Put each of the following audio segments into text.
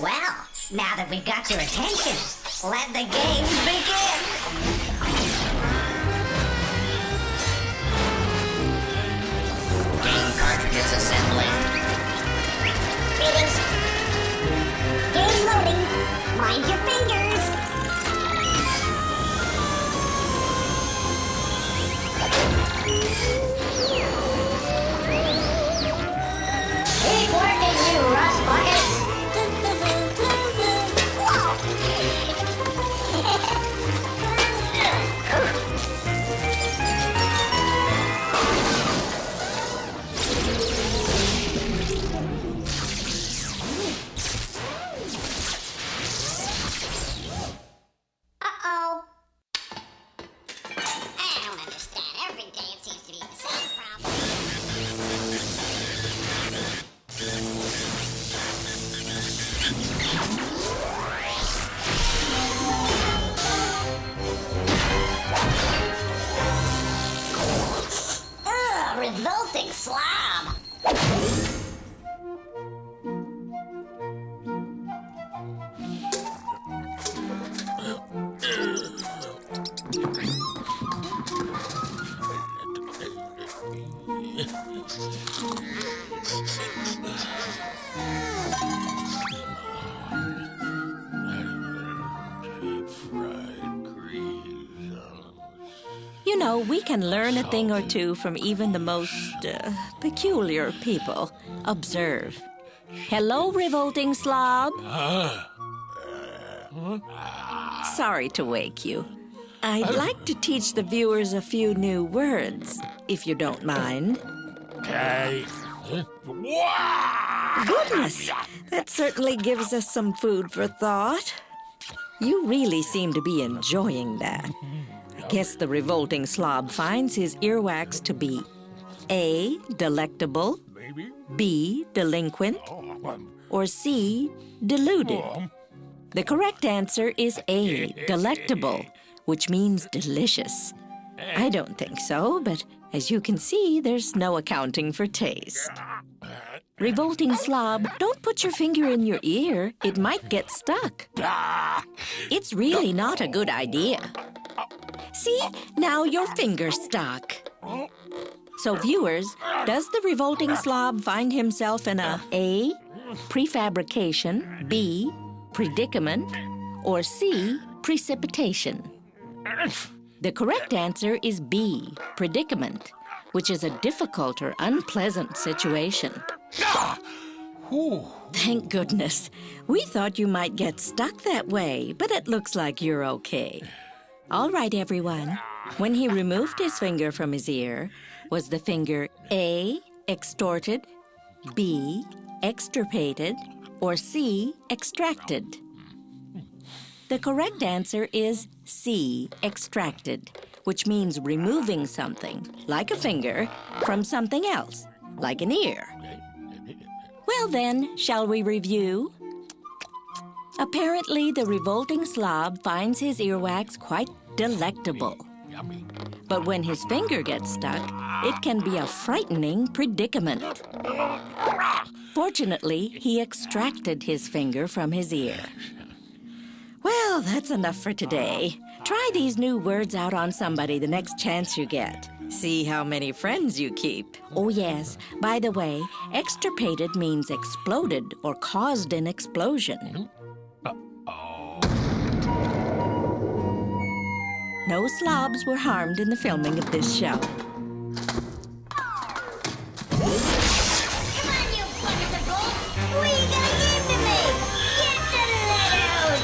Well, now that we've got your attention, let the games begin! Game cartridges assembling. Greetings. Game loading. Mind your fingers. Keep working, you rust buckets. Uh-oh. I don't understand. Every day it seems to be the same problem. Ugh, revolting slob. You know, we can learn a thing or two from even the most peculiar people. Observe. Hello, revolting slob. Sorry to wake you. I'd like to teach the viewers a few new words, if you don't mind. Goodness, that certainly gives us some food for thought. You really seem to be enjoying that. I guess the revolting slob finds his earwax to be A, delectable, B, delinquent, or C, deluded. The correct answer is A, delectable, which means delicious. I don't think so, but as you can see, there's no accounting for taste. Revolting slob, don't put your finger in your ear. It might get stuck. It's really not a good idea. See, now your finger's stuck. So viewers, does the revolting slob find himself in A, prefabrication, B, predicament, or C, precipitation? The correct answer is B, predicament, which is a difficult or unpleasant situation. Thank goodness. We thought you might get stuck that way, but it looks like you're okay. All right, everyone. When he removed his finger from his ear, was the finger A, extorted, B, extirpated, or C, extracted? The correct answer is C, extracted, which means removing something, like a finger, from something else, like an ear. Well then, shall we review? Apparently, the revolting slob finds his earwax quite delectable. But when his finger gets stuck, it can be a frightening predicament. Fortunately, he extracted his finger from his ear. Well, that's enough for today. Try these new words out on somebody the next chance you get. See how many friends you keep. Oh, yes. By the way, extirpated means exploded or caused an explosion. No slobs were harmed in the filming of this show. Come on, you buckets of gold! What are you gonna give to me? Get the lead out!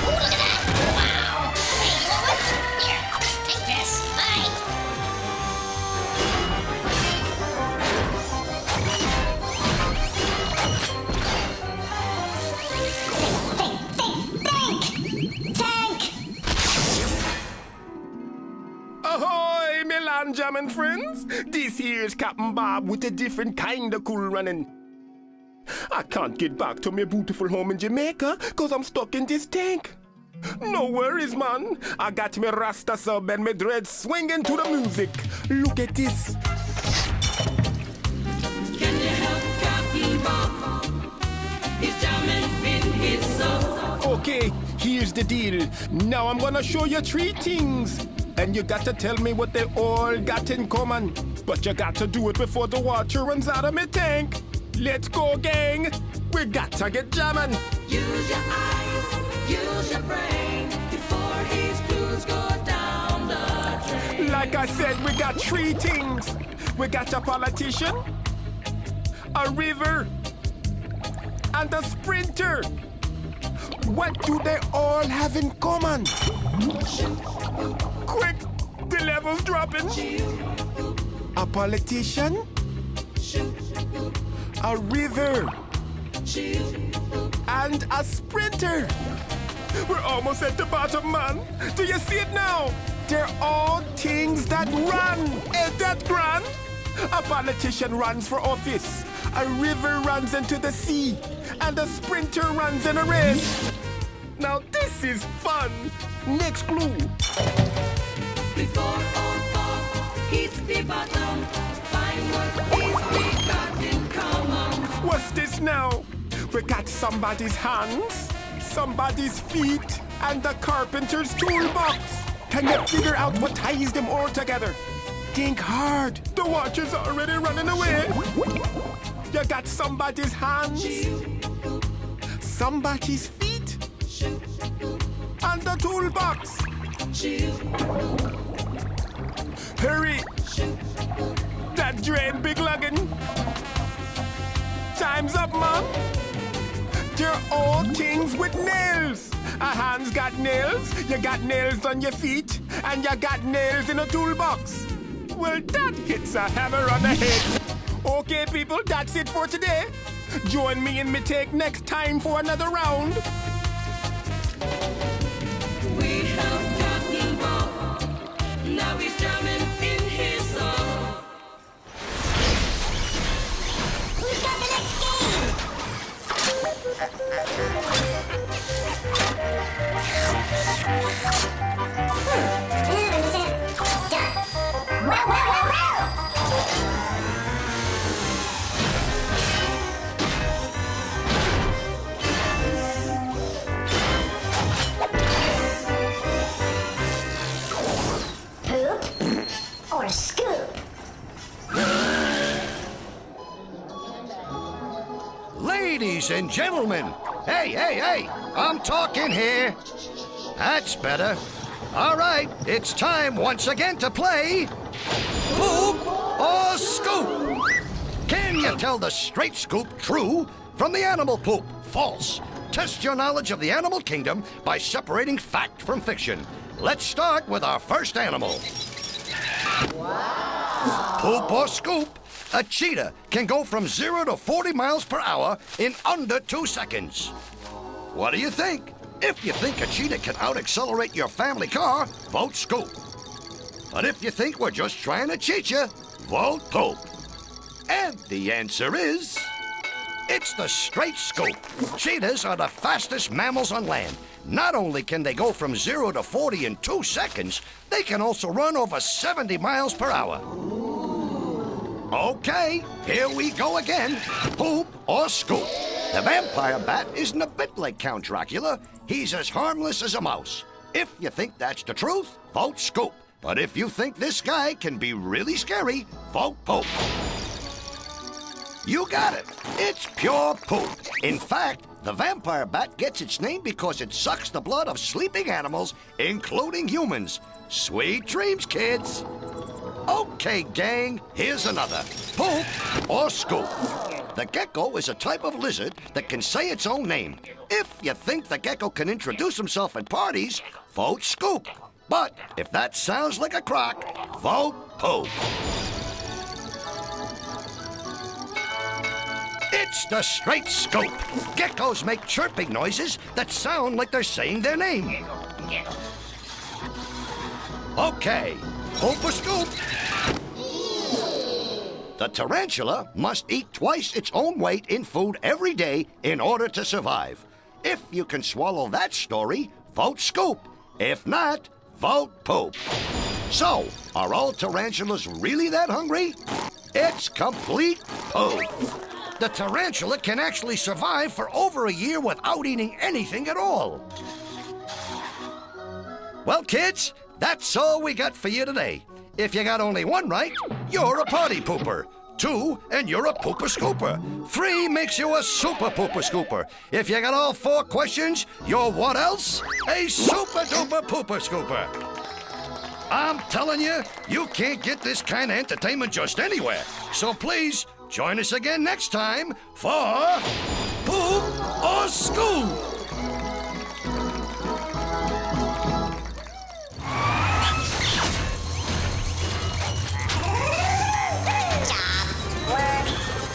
Oh, look at that! Wow! Hey, you want one? Here, take this. Bye! Think! Tank! jamming, friends? This here's Captain Bob with a different kind of cool running. I can't get back to my beautiful home in Jamaica because I'm stuck in this tank. No worries, man. I got me Rasta sub and me dreads swinging to the music. Look at this. Can you help Captain Bob? He's jamming in his song. Okay, here's the deal. Now I'm gonna show you 3 things. And you got to tell me what they all got in common. But you got to do it before the water runs out of my tank. Let's go, gang. We got to get jamming. Use your eyes, use your brain before his clues go down the drain. Like I said, we got 3 things. We got a politician, a river, and a sprinter. What do they all have in common? Quick, the level's dropping. A politician, a river, and a sprinter. We're almost at the bottom, man. Do you see it now? They're all things that run. Ain't that grand? A politician runs for office. A river runs into the sea. And a sprinter runs in a race. Now this is fun. Next clue. Before old Bob hits the bottom, find what we got in common. What's this now? We got somebody's hands, somebody's feet, and the carpenter's toolbox. Can you figure out what ties them all together? Think hard. The water's already running away. You got somebody's hands, somebody's feet, and the toolbox. Hurry! That drain big luggin'. Time's up, man. They're all things with nails. A hand's got nails, you got nails on your feet, and you got nails in a toolbox. Well, that hits a hammer on the head. Okay, people, that's it for today. Join me in me take next time for another round. We have Captain Bob, now he's jamming in his song. Who's got the next game? Done. Well, well, well, well. Poop or scoop? Ladies and gentlemen, hey, I'm talking here. That's better. All right, it's time once again to play Poop or Scoop. Can you tell the straight scoop true from the animal poop false? Test your knowledge of the animal kingdom by separating fact from fiction. Let's start with our first animal. Wow. Poop or Scoop? A cheetah can go from 0 to 40 miles per hour in under 2 seconds. What do you think? If you think a cheetah can out-accelerate your family car, vote Scoop. But if you think we're just trying to cheat you, vote Poop. And the answer is... it's the straight scoop. Cheetahs are the fastest mammals on land. Not only can they go from 0 to 40 in 2 seconds, they can also run over 70 miles per hour. Okay, here we go again. Poop or Scoop? The vampire bat isn't a bit like Count Dracula. He's as harmless as a mouse. If you think that's the truth, vote Scoop. But if you think this guy can be really scary, vote Poop. You got it. It's pure poop. In fact, the vampire bat gets its name because it sucks the blood of sleeping animals, including humans. Sweet dreams, kids. Okay, gang, here's another. Poop or Scoop? The gecko is a type of lizard that can say its own name. If you think the gecko can introduce himself at parties, vote Scoop. But if that sounds like a crock, vote Poop. It's the straight scoop. Geckos make chirping noises that sound like they're saying their name. Okay, Poop or Scoop? The tarantula must eat twice its own weight in food every day in order to survive. If you can swallow that story, vote Scoop. If not, vote Poop. So, are all tarantulas really that hungry? It's complete poop. The tarantula can actually survive for over a year without eating anything at all. Well, kids, that's all we got for you today. If you got only one right, you're a party pooper. 2, and you're a pooper scooper. 3 makes you a super pooper scooper. If you got all 4 questions, you're what else? A super duper pooper scooper. I'm telling you, you can't get this kind of entertainment just anywhere. So please, join us again next time for Poop or Scoop.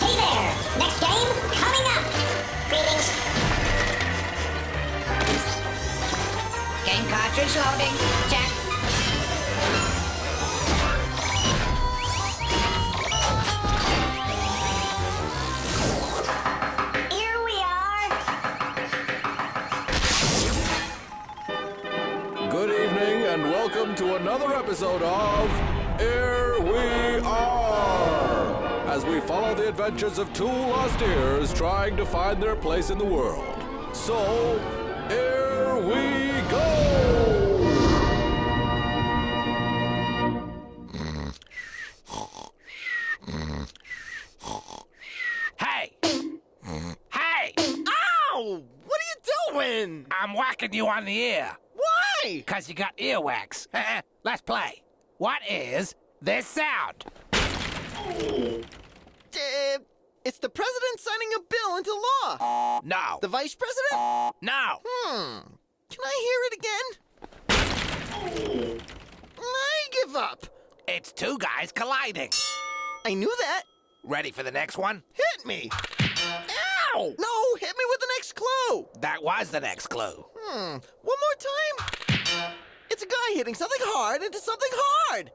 Hey there! Next game coming up! Greetings. Game cartridge loading. Check. Here we are. Good evening and welcome to another episode of Here We Are! As we follow the adventures of 2 lost ears trying to find their place in the world. So, here we go! Hey! Hey! Ow! What are you doing? I'm whacking you on the ear. Why? 'Cause you got earwax. Let's play. What is this sound? It's the president signing a bill into law. No. The vice president? No. Can I hear it again? I give up. It's 2 guys colliding. I knew that. Ready for the next one? Hit me. Ow! No, hit me with the next clue. That was the next clue. One more time. It's a guy hitting something hard into something hard.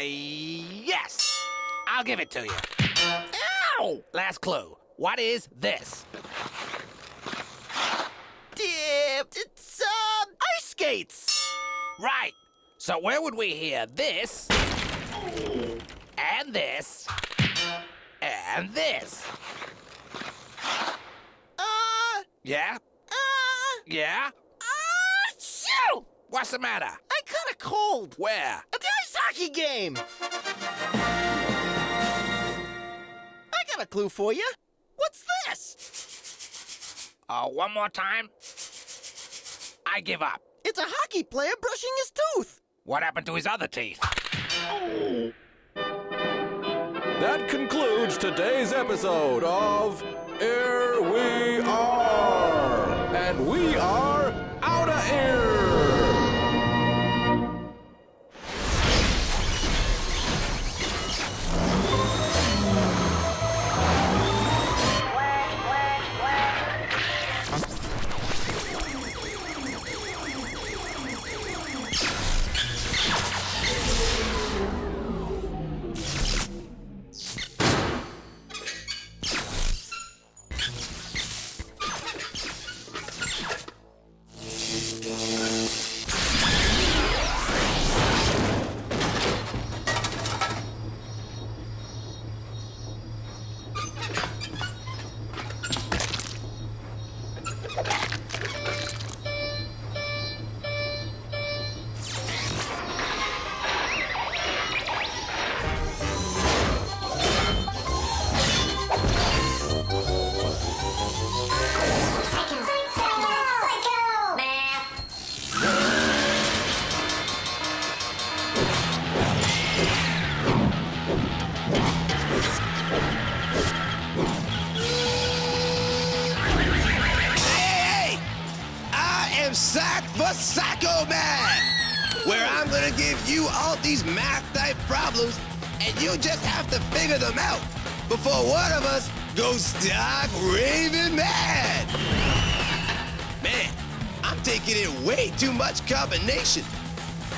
Yes. I'll give it to you. Ow! Last clue. What is this? It's ice skates. Right. So where would we hear this, and this, and this? Yeah? Yeah? Shoo! What's the matter? I caught a cold. Where? At the ice hockey game. I got a clue for you. What's this? One more time? I give up. It's a hockey player brushing his tooth. What happened to his other teeth? That concludes today's episode of Here We Are! And we are out of here! Psycho Math, where I'm gonna give you all these math-type problems, and you just have to figure them out before one of us goes stark raving mad. Man, I'm taking in way too much combination.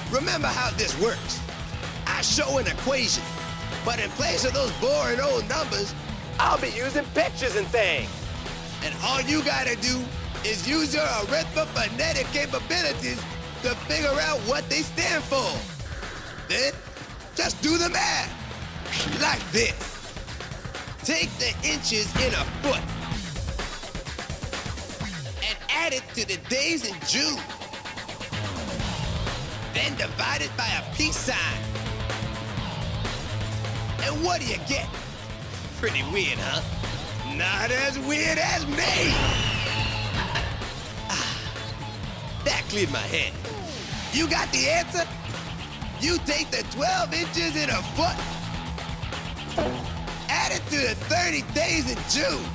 Remember how this works. I show an equation, But in place of those boring old numbers, I'll be using pictures and things. and all you gotta do is use your arithmetic capabilities to figure out what they stand for. Then, just do the math. Like this. Take the inches in a foot and add it to the days in June. Then divide it by a peace sign. And what do you get? Pretty weird, huh? Not as weird as me! That cleared my head. You got the answer? You take the 12 inches in a foot, add it to the 30 days in June.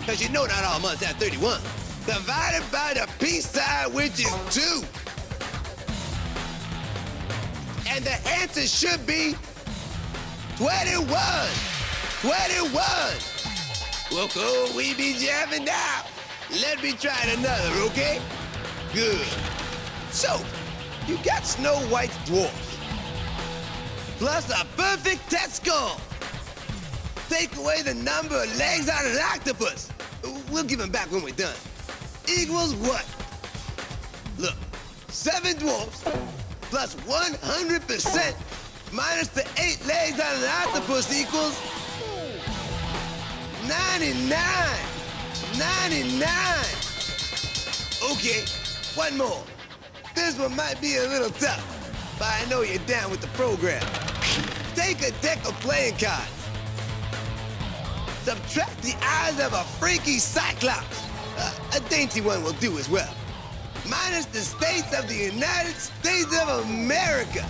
Because you know not all months have 31. Divided by the peace sign, which is 2. And the answer should be 21. 21. Well, cool, we be jamming now. Let me try another, okay? Good. So, you got Snow White's dwarfs, plus a perfect test score. Take away the number of legs on an octopus. We'll give them back when we're done. Equals what? Look, 7 dwarfs plus 100% minus the 8 legs on an octopus equals 99. 99. Okay, one more. This one might be a little tough, but I know you're down with the program. Take a deck of playing cards. Subtract the eyes of a freaky cyclops. A dainty one will do as well. Minus the states of the United States of America.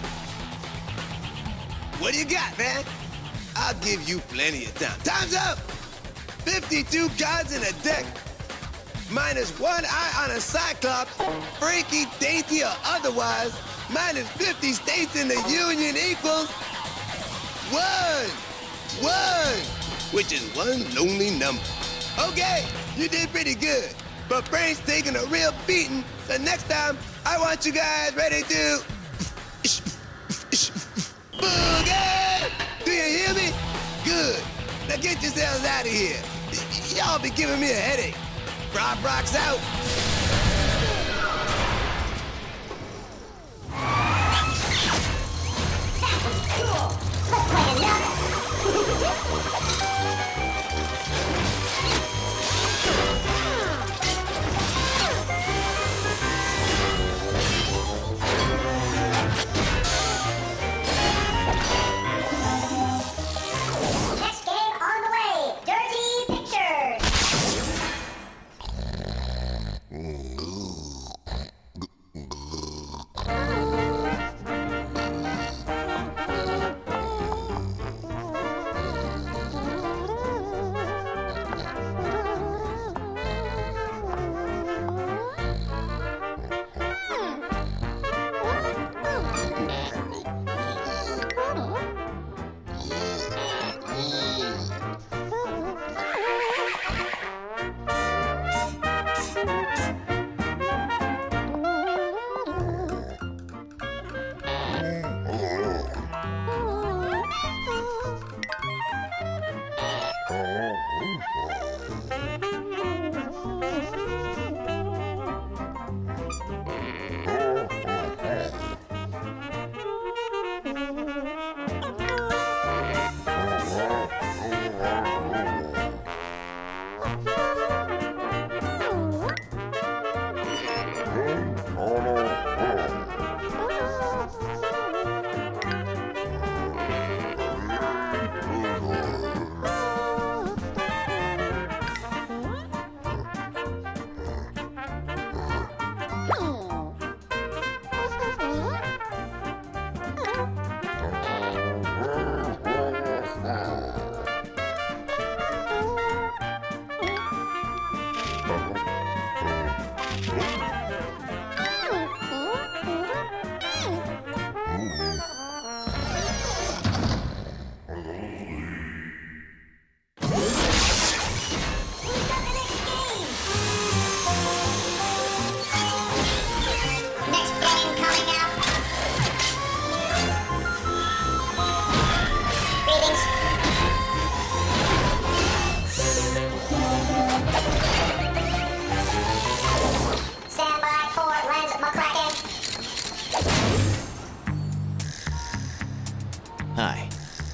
What do you got, man? I'll give you plenty of time. Time's up! 52 cards in a deck, minus 1 eye on a cyclops, freaky, dainty, or otherwise, minus 50 states in the Union equals 1. 1, which is one lonely number. Okay, you did pretty good, but Brain's taking a real beating, so next time, I want you guys ready to boogie! Do you hear me? Good. Now get yourselves out of here. Y'all be giving me a headache. Rock's out. That was cool. Let's play another. Next game on the way. Dirty Pictures.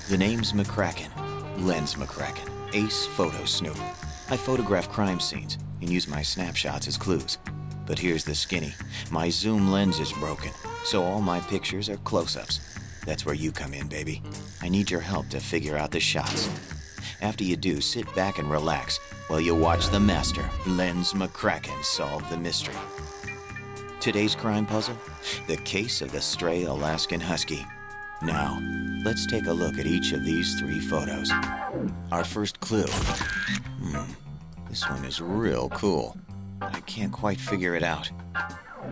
The name's McCracken. Lens McCracken. Ace photo snoop. I photograph crime scenes and use my snapshots as clues. But here's the skinny. My zoom lens is broken, so all my pictures are close-ups. That's where you come in, baby. I need your help to figure out the shots. After you do, sit back and relax while you watch the master, Lens McCracken, solve the mystery. Today's crime puzzle? The case of the stray Alaskan Husky. Now, let's take a look at each of these 3 photos. Our first clue. This one is real cool. I can't quite figure it out.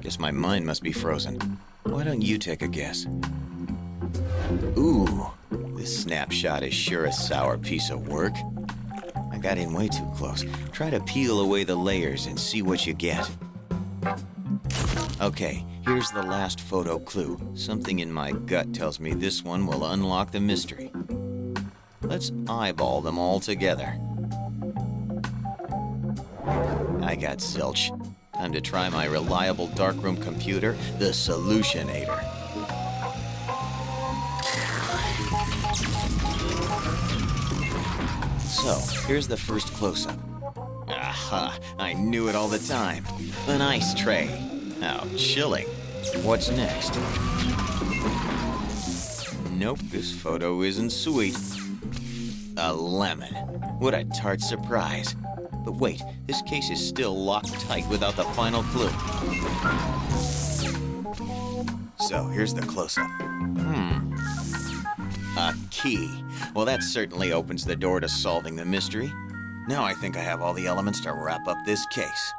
Guess my mind must be frozen. Why don't you take a guess? Ooh, this snapshot is sure a sour piece of work. I got in way too close. Try to peel away the layers and see what you get. Okay, here's the last photo clue. Something in my gut tells me this one will unlock the mystery. Let's eyeball them all together. I got zilch. Time to try my reliable darkroom computer, the Solutionator. So, here's the first close-up. Aha, I knew it all the time. An ice tray. How chilling. What's next? Nope, this photo isn't sweet. A lemon. What a tart surprise. But wait, this case is still locked tight without the final clue. So, here's the close-up. A key. Well, that certainly opens the door to solving the mystery. Now I think I have all the elements to wrap up this case.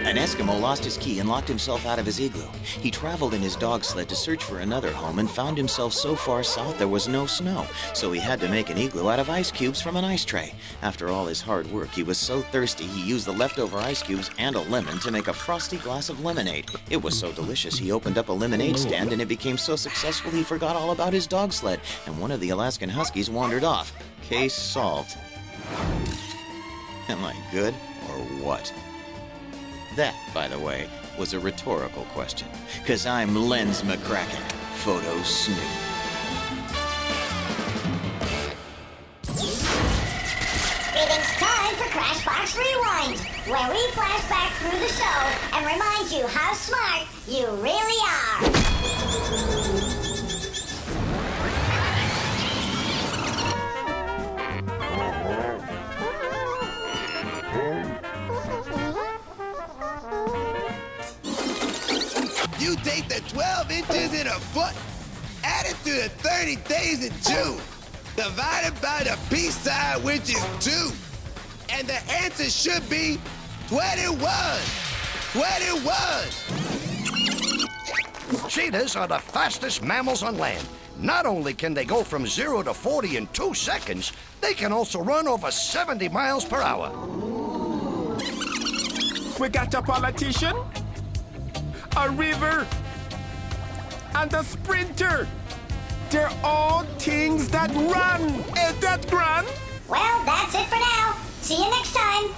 An Eskimo lost his key and locked himself out of his igloo. He traveled in his dog sled to search for another home and found himself so far south there was no snow, so he had to make an igloo out of ice cubes from an ice tray. After all his hard work, he was so thirsty he used the leftover ice cubes and a lemon to make a frosty glass of lemonade. It was so delicious he opened up a lemonade stand, and it became so successful he forgot all about his dog sled, and one of the Alaskan Huskies wandered off. Case solved. Am I good or what? That, by the way, was a rhetorical question, 'cause I'm Lens McCracken, photo snoop. It's time for Crashbox Rewind, where we flash back through the show and remind you how smart you really are. You take the 12 inches in a foot, add it to the 30 days in June, divided by the peace sign, which is 2. And the answer should be 21. 21. Cheetahs are the fastest mammals on land. Not only can they go from 0 to 40 in 2 seconds, they can also run over 70 miles per hour. We got a politician, a river, and a sprinter. They're all things that run. Ain't that grand? Well, that's it for now. See you next time.